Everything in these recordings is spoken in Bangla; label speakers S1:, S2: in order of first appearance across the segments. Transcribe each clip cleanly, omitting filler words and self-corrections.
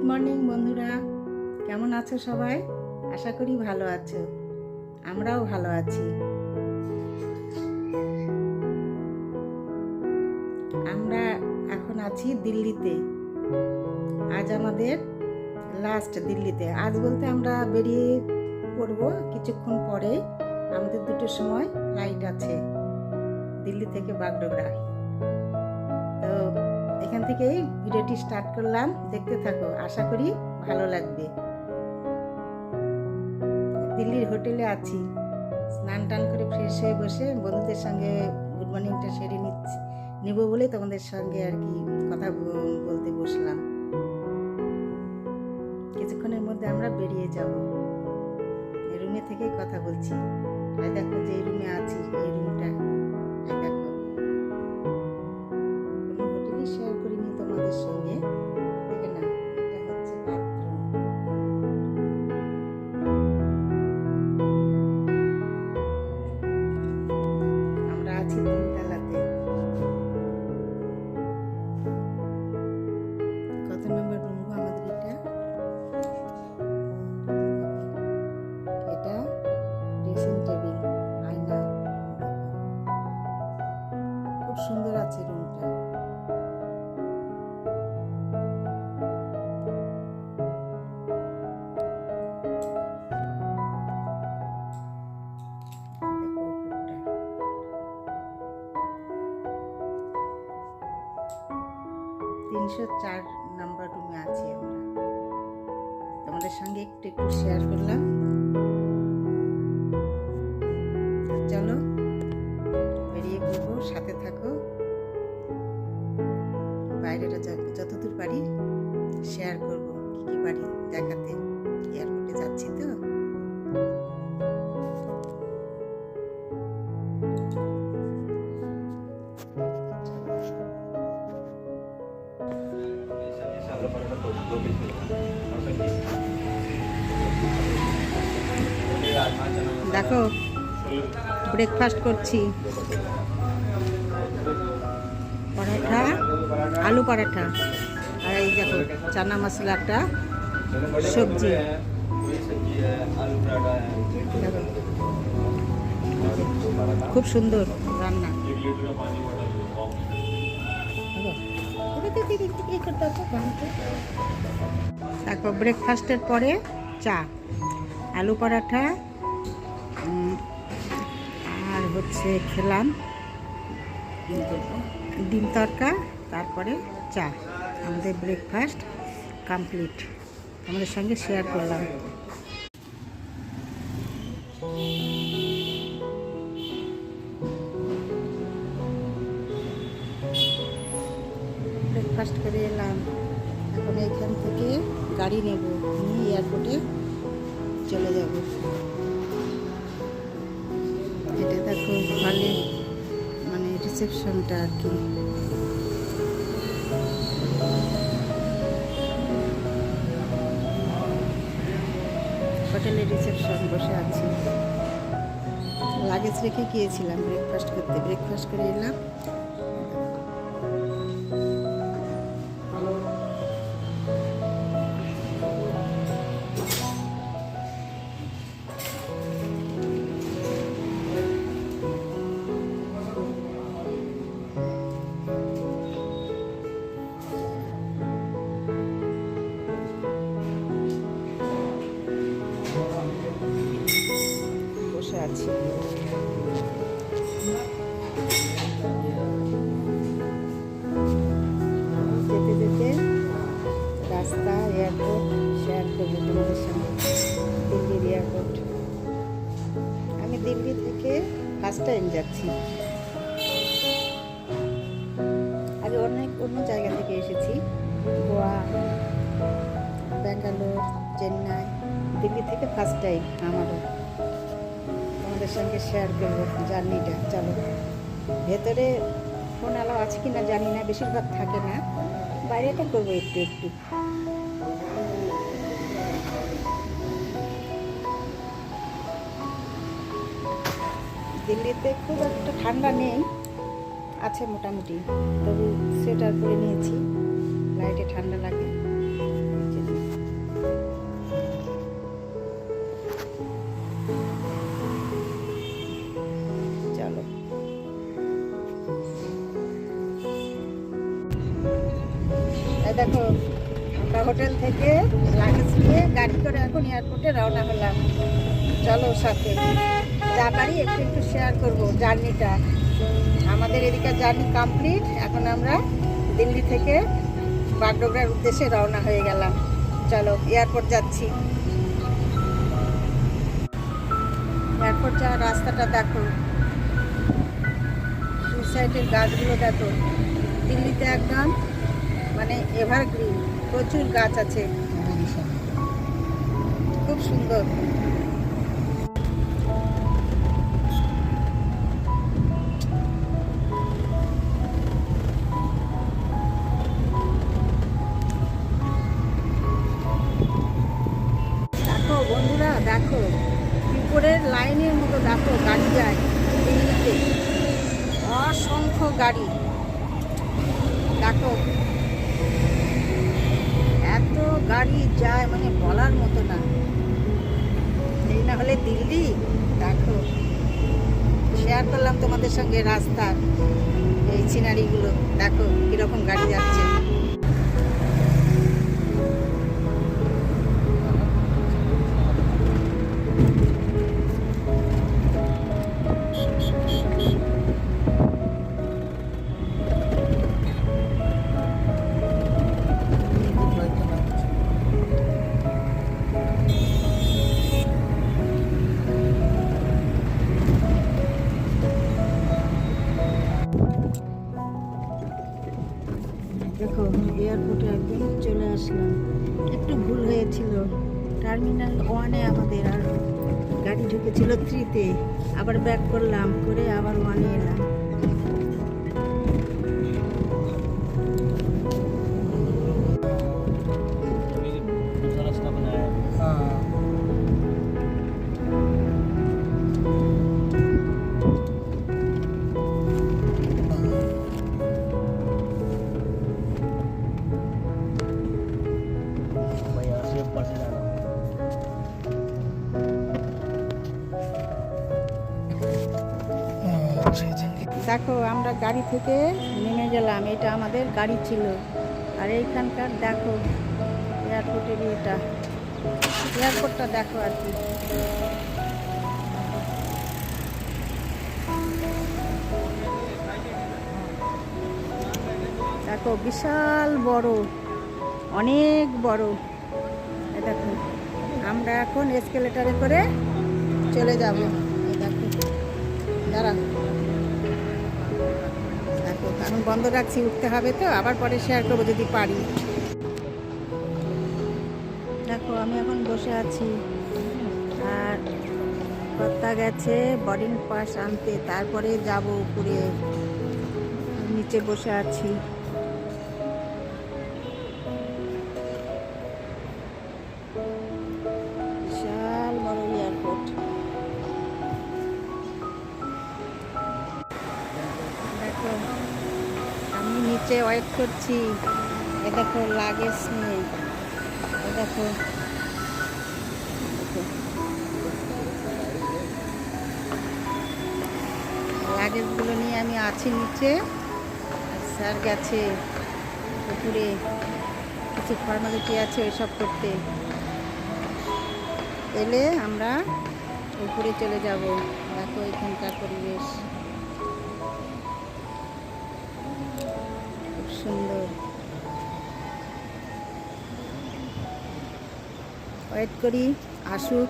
S1: মর্নিং বন্ধুরা, কেমন আছো সবাই? আশা করি ভালো আছো। আমরাও ভালো আছি। আমরা এখন আছি দিল্লিতে। আজ আমাদের লাস্ট দিল্লিতে। আজ বলতে আমরা বেরিয়ে পড়ব কিছুক্ষণ পরে। আমাদের 2টোর সময় ফ্লাইট আছে দিল্লি থেকে বাগডোগরা। তো এখান থেকেই ভিডিওটি স্টার্ট করলাম, দেখতে থাকো, আশা করি ভালো লাগবে। দিল্লির হোটেলে আছি, স্নান টান করে ফ্রেশ হয়ে বসে বন্ধুদের সঙ্গে গুড মর্নিংটা সেরে নেব বলে তোমাদের সঙ্গে আর কি কথা বলতে বসলাম। কিছুক্ষণের মধ্যে আমরা বেরিয়ে যাব। এই রুমে থেকেই কথা বলছি। আর দেখো যে রুমে আছি, এই রুমটা দেখো, কোনো হোটেলই শেয়ার করিনি তোমাদের সঙ্গে। দেখে না, এটা হচ্ছে বাথরুম। আমরা আছি 3 তলাতে। কত নম্বর রুম আমাদের এটা? এটা ড্রেসিং টেবিল, আয়না, খুব সুন্দর আছে রুমটা। দেখো উপরটা। 304 নাম্বার রুমে আছি আমরা। তোমাদের সঙ্গে একটু শেয়ার করলাম। চলো বেরিয়ে পড়বো, সাথে থাকো। বাইরেটা যতদূর পারি শেয়ার করব, কি পারি দেখাতে। এয়ারপোর্টে যাচ্ছি তো। দেখো ব্রেকফাস্ট করছি, পরাঠা, আলু পরাঠা, আর এই দেখো চানা মশলাটা, সবজি। দেখো খুব সুন্দর রান্না। দেখো ব্রেকফাস্টের পরে চা, আলু পরাঠা, আর হচ্ছে খেলাম ডিম তরকা, তারপরে চা। আমাদের ব্রেকফাস্ট কমপ্লিট, আমাদের সঙ্গে শেয়ার করলাম। ব্রেকফাস্ট করে এলাম, এখন এইখান থেকে গাড়ি নেব, নিয়ে এয়ারপোর্টে চলে যাব। এটা দেখো হলে, মানে রিসেপশনটা আর কি। হোটেলের রিসেপশন, বসে আছি। লাগেজ রেখে গিয়েছিলাম ব্রেকফাস্ট করতে, ব্রেকফাস্ট করে এলাম। বসে আছি। যেতে যেতে রাস্তা, এয়ারপোর্ট শেয়ার করবো তোমাদের সঙ্গে। দিল্লির এয়ারপোর্ট। আমি দিল্লি থেকে ফার্স্ট টাইম যাচ্ছি। আগে অন্য জায়গা থেকে এসেছি, গোয়া, ব্যাঙ্গালোর, চেন্নাই। দিল্লি থেকে ফার্স্ট টাইম আমারও। তোমাদের সঙ্গে শেয়ার করবো জার্নিটা। চলো, ভেতরে ফোন অ্যালাউ আছে কি না জানি না, বেশিরভাগ থাকে না, বাইরেটা করবো একটু একটু। দিল্লিতে খুব একটা ঠান্ডা নেই, আছে মোটামুটি, তবে সোয়েটার পরে নিয়েছি, লাইটে ঠান্ডা লাগে। দেখো আমরা হোটেল থেকে লাগেজ নিয়ে গাড়ি করে এখন এয়ারপোর্টে রওনা হলাম। চলো সাথে যা পারি একটু একটু শেয়ার করবো জার্নিটা। আমাদের এদিকে জার্নি কমপ্লিট। এখন আমরা দিল্লি থেকে বাগডোগরার উদ্দেশ্যে রওনা হয়ে গেলাম। চলো এয়ারপোর্ট যাচ্ছি। এয়ারপোর্ট যাওয়ার রাস্তাটা দেখো, দুই সাইডের গাছগুলো দেখো। দিল্লিতে একদম মানে এভারগ্রিন, প্রচুর গাছ আছে, খুব সুন্দর। দেখো বন্ধুরা, দেখো উপরের লাইনের মতো দেখো গাড়ি যায় দিল্লিতে, অসংখ্য গাড়ি। দেখো এত গাড়ি যায় মানে বলার মতো না। এই না হলে দিল্লি। দেখো শেয়ার করলাম তোমাদের সঙ্গে রাস্তার এই সিনারিগুলো। দেখো কিরকম গাড়ি যাচ্ছে। দেখো এয়ারপোর্টে একদম চলে আসলাম। একটু ভুল হয়েছিল, টার্মিনাল 1-এ আমাদের, আর গাড়ি ঢুকেছিল 3-তে। আবার ব্যাক করলাম, করে আবার 1-এ এলাম। দেখো আমরা গাড়ি থেকে নেমে গেলাম, এটা আমাদের গাড়ি ছিল। আর এইখানকার দেখো এয়ারপোর্টের এটা, এয়ারপোর্টটা দেখো আর কি। দেখো বিশাল বড়, অনেক বড়। দেখো আমরা এখন এসকেলেটারে করে চলে যাব। দেখো দাঁড়া, দেখো কারণ বন্ধ রাখছি, উঠতে হবে তো, আবার পরে শেয়ার করবো যদি পারি। দেখো আমি এখন বসে আছি, আর কর্তা গেছে বোর্ডিং পাস আনতে, তারপরে যাব উপরে। নিচে বসে আছি। বিশাল বড় এয়ারপোর্ট। দেখো আমি নিচে ওয়েট করছি। এ দেখো লাগেজ নিয়ে, এ দেখো লাগেজগুলো নিয়ে আমি আছি নিচে। স্যার গেছে উপরে, কিছু ফর্মালিটি আছে ওইসব করতে। এলে আমরা উপরে চলে যাব। দেখো এখানকার পরিবেশ খুব সুন্দর। ওয়েট করি আসুক,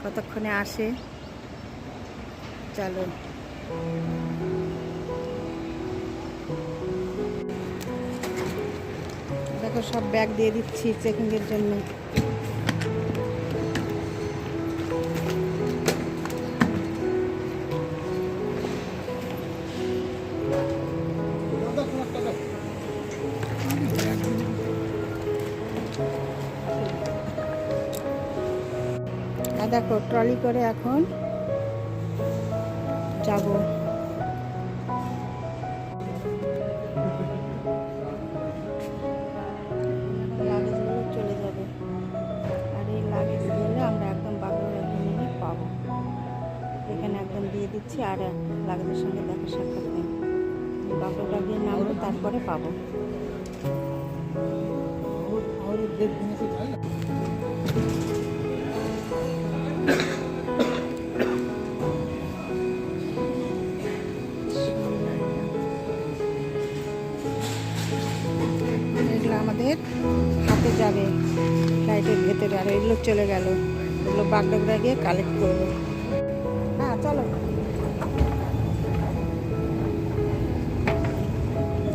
S1: কতক্ষণে আসে। চলো দেখো সব ব্যাগ দিয়ে দিচ্ছি চেকিংয়ের জন্য। দেখো ট্রলি করে এখন যাব। লাগেজগুলো চলে যাবে, আর এই লাগেজ গেলে আমরা একদম বাগডোগরা নেমে পাবো। এখানে একদম দিয়ে দিচ্ছি, আর লাগেজের সঙ্গে দেখা সাক্ষাৎ নেই। বাগডোগরা গিয়ে নামবো, তারপরে পাবো। এগুলো আমাদের হাতে যাবে ফ্লাইটের ভেতরে, আর এগুলো চলে গেল, এগুলো বাগডোগরা গিয়ে কালেক্ট করবো। হ্যাঁ চলো,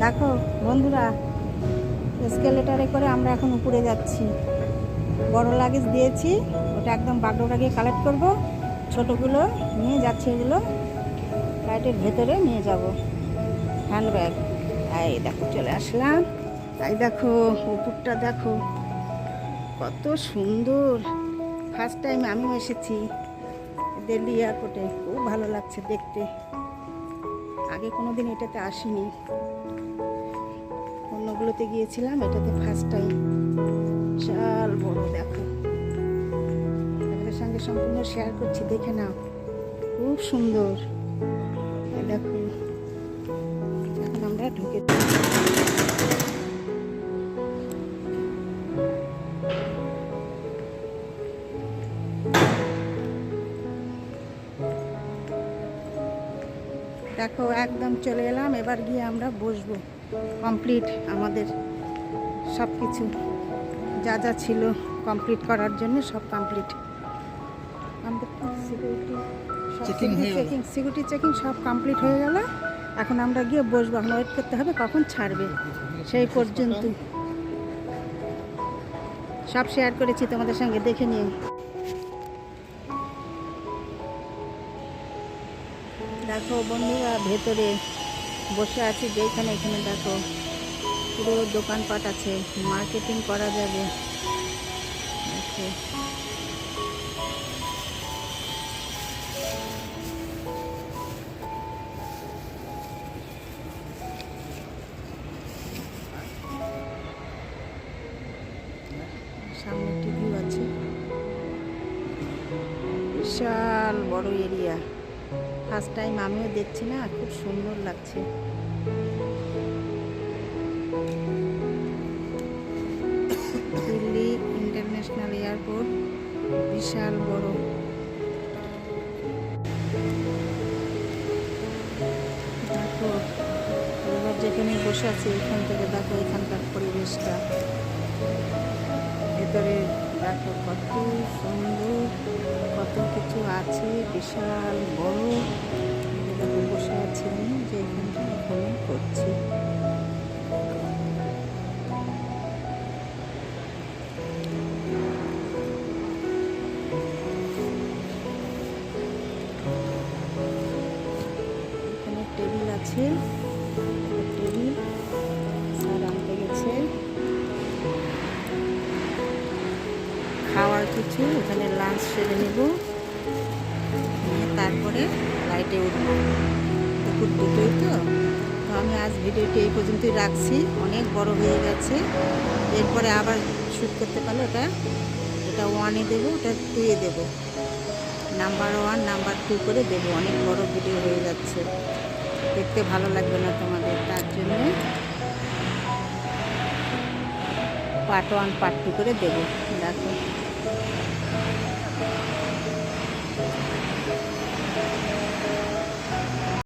S1: দেখো বন্ধুরা, এসকেলেটারে করে আমরা এখন উপরে যাচ্ছি। বড় লাগেজ দিয়েছি, ওটা একদম বাগডোগরা গিয়ে কালেক্ট করবো, ছোটোগুলো নিয়ে যাচ্ছি, এগুলো ফ্লাইটের ভেতরে নিয়ে যাব। হ্যান্ডব্যাগ, এই দেখো চলে আসলাম। তাই দেখো উপরটা দেখো কত সুন্দর। ফার্স্ট টাইম আমিও এসেছি দিল্লি এয়ারপোর্টে, খুব ভালো লাগছে দেখতে। আগে কোনো দিন এটাতে আসিনি, অন্যগুলোতে গিয়েছিলাম, এটাতে ফার্স্ট টাইম। বিশাল বড়, দেখো আপনাদের সঙ্গে সম্পূর্ণ শেয়ার করছি, দেখে নাও, খুব সুন্দর। দেখো এখন আমরা ঢুকে দেখো একদম চলে এলাম। এবার গিয়ে আমরা বসবো। কমপ্লিট আমাদের সব কিছু, যা যা ছিল কমপ্লিট করার জন্য সব কমপ্লিট। আমাদের সিকিউরিটি চেকিং সব কমপ্লিট হয়ে গেল। এখন আমরা গিয়ে বসবো, এখন ওয়েট করতে হবে কখন ছাড়বে, সেই পর্যন্ত সব শেয়ার করেছি তোমাদের সঙ্গে, দেখে নিয়ে। দেখো বন্ধুরা, ভেতরে বসে আছি যেখানে, এখানে দেখো পুরো দোকানপাট আছে, মার্কেটিং করা যাবে। দেখো সামনে টিভিও আছে, বিশাল বড় এরিয়া। ফার্স্ট টাইম আমিও দেখছি না, খুব সুন্দর লাগছে। দিল্লি ইন্টারন্যাশনাল এয়ারপোর্ট বিশাল বড়। দেখো এবার যেখানে বসে আছি এখান থেকে দেখো এখানকার পরিবেশটা, ভেতরে দেখো কত সুন্দর, কত কিছু আছে, বিশাল বড়। দেখো বসে আছি আমি, যে এখানটা ভ্রমণ করছি। এখানে টেবিল আছে, টেবিল স্যার আনতে গেছে খাওয়ার কিছু, এখানে লাঞ্চ সেরে নেব, নিয়ে তারপরে ফ্লাইটে উঠবো। দুপুর দুটোই তো আমি আজ ভিডিওটি এই পর্যন্তই রাখছি, অনেক বড় হয়ে গেছে। এরপরে আবার শ্যুট করতে পারলে এটা 1-এ দেবো, ওটা 2-এ দেবো, নাম্বার 1 নাম্বার 2 করে দেবো। অনেক বড় ভিডিও হয়ে যাচ্ছে, দেখতে ভালো লাগবে না তোমাদের, তার জন্য পার্ট 1 পার্ট 2 করে দেবো। দেখো